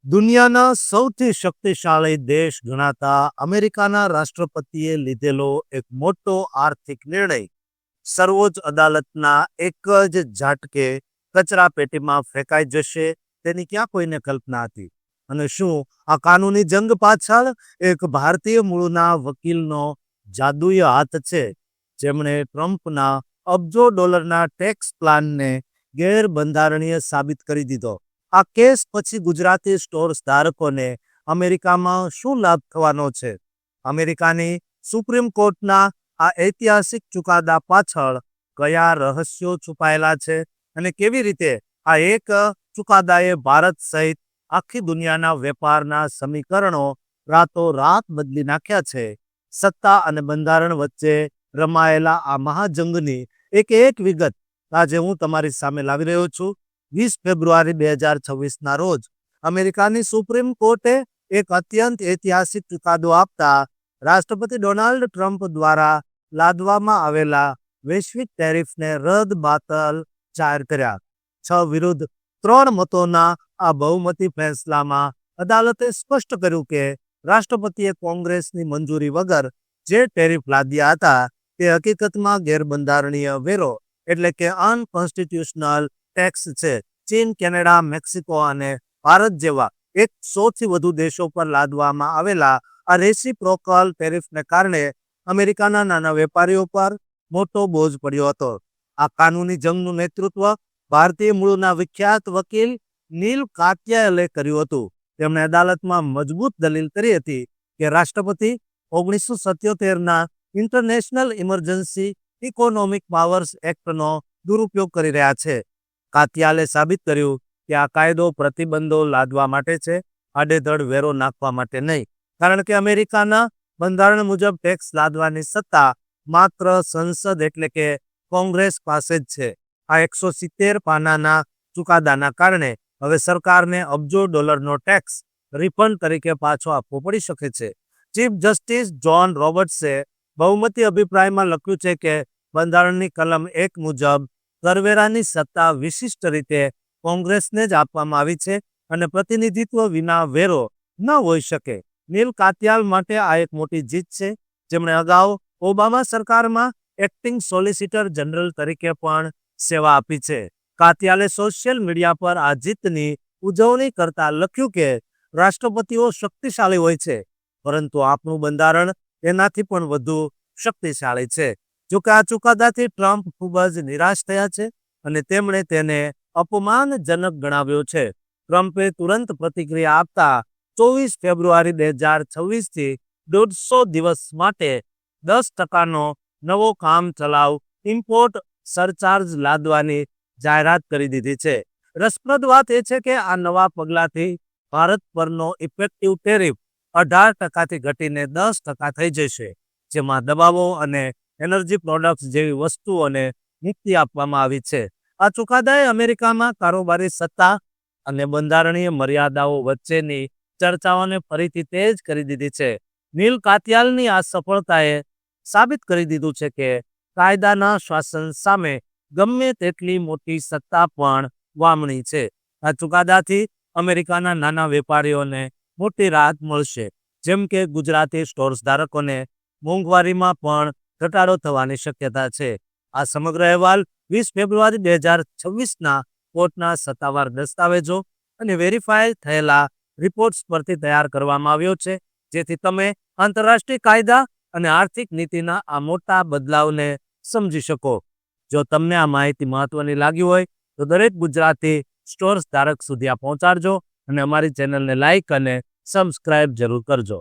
દુનિયાના સૌથી શક્તિશાળી દેશ ગણાતા અમેરિકાના રાષ્ટ્રપતિએ લીધેલો એક મોટો આર્થિક નિર્ણય સર્વોચ્ચ અદાલતના એક જ ઝાટકે કચરા પેટીમાં ફેંકાઈ જશે તેની ક્યાં કોઈને કલ્પના હતી? અને શું આ કાનૂની જંગ પાછળ એક ભારતીય મૂળના વકીલનો જાદુઈ હાથ છે, જેમણે ટ્રમ્પના અબજો ડોલરના ટેક્સ પ્લાનને ગેરબંધારણીય સાબિત કરી દીધો? આ કેસ પછી ગુજરાતી સ્ટોર્સ ધારકોને અમેરિકામાં શું લાભ થવાનો છે? અમેરિકાની સુપ્રીમ કોર્ટના આ ઐતિહાસિક ચુકાદા પાછળ કયા રહસ્યો છુપાયેલા છે અને કેવી રીતે આ એક ચુકાદાએ ભારત સહિત આખી દુનિયાના વેપારના સમીકરણો રાતોરાત બદલી નાખ્યા છે? સત્તા અને બંધારણ વચ્ચે રમાયેલા આ મહાજંગની એક વિગત આજે હું તમારી સામે લાવી રહ્યો છું. 20 ફેબ્રુઆરી 2026ના રોજ અમેરિકાની સુપ્રીમ કોર્ટે એક અત્યંત ઐતિહાસિક ચુકાદો આપતા રાષ્ટ્રપતિ ડોનાલ્ડ ટ્રમ્પ દ્વારા લાદવામાં આવેલા વૈશ્વિક ટેરિફને રદ-બાતલ જાહેર કર્યા. 6 વિરુદ્ધ 3 મતોના આ બહુમતી ફેંસલામાં અદાલતે સ્પષ્ટ કર્યું કે રાષ્ટ્રપતિએ કોંગ્રેસની મંજૂરી વગર જે ટેરિફ લાદ્યા હતા તે હકીકતમાં ગેરબંધારણીય વેરો એટલે કે અનકોન્સ્ટિટ્યુશનલ ટેક્સ છે. ચીન, કેનેડા, મેક્સિકો અને ભારત જેવા 100થી વધુ દેશો પર લાદવામાં આવેલા આ રેસિપ્રોકલ ટેરિફને કારણે અમેરિકાના નાના વેપારીઓ પર મોટો બોજ પડ્યો હતો. આ કાનૂની જંગનું નેતૃત્વ ભારતીય મૂળના વિખ્યાત વકીલ નીલ કાત્યાલે કર્યું હતું. તેમણે અદાલતમાં મજબૂત દલીલ કરી હતી કે રાષ્ટ્રપતિ 1977ના ઇન્ટરનેશનલ ઇમરજન્સી ઇકોનોમિક પાવર્સ એક્ટનો દુરુપયોગ કરી રહ્યા છે. કાત્યાલે સાબિત કર્યું કે આ કાયદો પ્રતિબંધો લાદવા માટે છે, આડેધડ વેરો નાખવા માટે નહીં. કારણ કે અમેરિકાના બંધારણ મુજબ ટેક્સ લાદવાની સત્તા માત્ર સંસદ એટલે કે કોંગ્રેસ પાસે જ છે. આ 170 પાનાના ચુકાદાના કારણે હવે સરકારને અબજો ડોલરનો ટેક્સ રિફંડ તરીકે પાછો આપવો પડી શકે છે. ચીફ જસ્ટિસ જોન રોબર્ટ્સે બહુમતી અભિપ્રાયમાં લખ્યું છે કે બંધારણની કલમ 1 મુજબ કરવેરાની સત્તા વિશિષ્ટ રીતે કોંગ્રેસને જ આપવામાં આવી છે અને પ્રતિનિધિત્વ વિના વેરો ન હોઈ શકે. નીલ કાત્યાલ માટે આ એક મોટી જીત છે, જેમણે અગાઉ ઓબામા સરકારમાં એક્ટિંગ સોલિસિટર જનરલ તરીકે પણ સેવા આપી છે. કાત્યાલે સોશિયલ મીડિયા પર આ જીતની ઉજવણી કરતા લખ્યું કે રાષ્ટ્રપતિઓ શક્તિશાળી હોય છે, પરંતુ આપણું બંધારણ એનાથી પણ વધુ શક્તિશાળી છે. જોકે આ ચુકાદાથી ટ્રમ્પ ખૂબ જ નિરાશ થયા છે અને તેમણે તેને અપમાનજનક ગણાવ્યો છે. ટ્રમ્પે તુરંત પ્રતિક્રિયા આપતા 24 ફેબ્રુઆરી 2026થી 150 દિવસ માટે 10%નો નવો કામચલાઉ ઇમ્પોર્ટ સરચાર્જ લાદવાની જાહેરાત કરી દીધી છે. રસપ્રદ વાત એ છે કે આ નવા પગલાંથી ભારત પરનો ઇફેક્ટિવ ટેરિફ 18%થી ઘટીને 10% થઈ જશે, જેમાં દવાઓ અને એનર્જી પ્રોડક્ટ્સ જેવી વસ્તુઓને મુક્તિ આપવામાં આવી છે. આ ચુકાદાએ અમેરિકામાં કારોબારી સત્તા અને બંધારણીય મર્યાદાઓ વચ્ચેની ચર્ચાઓને ફરીથી તેજ કરી દીધી છે. નીલ કાત્યાલની આ સફળતાએ સાબિત કરી દીધું છે કે કાયદાના શાસન સામે ગમે તેટલી મોટી સત્તા પણ વામણી છે. આ ચુકાદાથી અમેરિકાના નાના વેપારીઓને મોટી રાહત મળશે, જેમ કે ગુજરાતી સ્ટોર્સ ધારકોને મોંઘવારીમાં પણ ઘટાડો થવાની શક્યતા છે. આ સમગ્ર અહેવાલ 20 ફેબ્રુઆરી 2026ના કોર્ટના સત્તાવાર દસ્તાવેજો અને વેરીફાઈ થયેલા રિપોર્ટ્સ પરથી તૈયાર કરવામાં આવ્યો છે, જેથી તમે આંતરરાષ્ટ્રીય કાયદા અને આર્થિક નીતિના આ મોટા બદલાવને સમજી શકો. જો તમને આ માહિતી મહત્વની લાગી હોય તો દરેક ગુજરાતી સ્ટોર્સ ધારક સુધી આ પહોંચાડજો અને અમારી ચેનલને લાઇક અને સબસ્ક્રાઇબ જરૂર કરજો.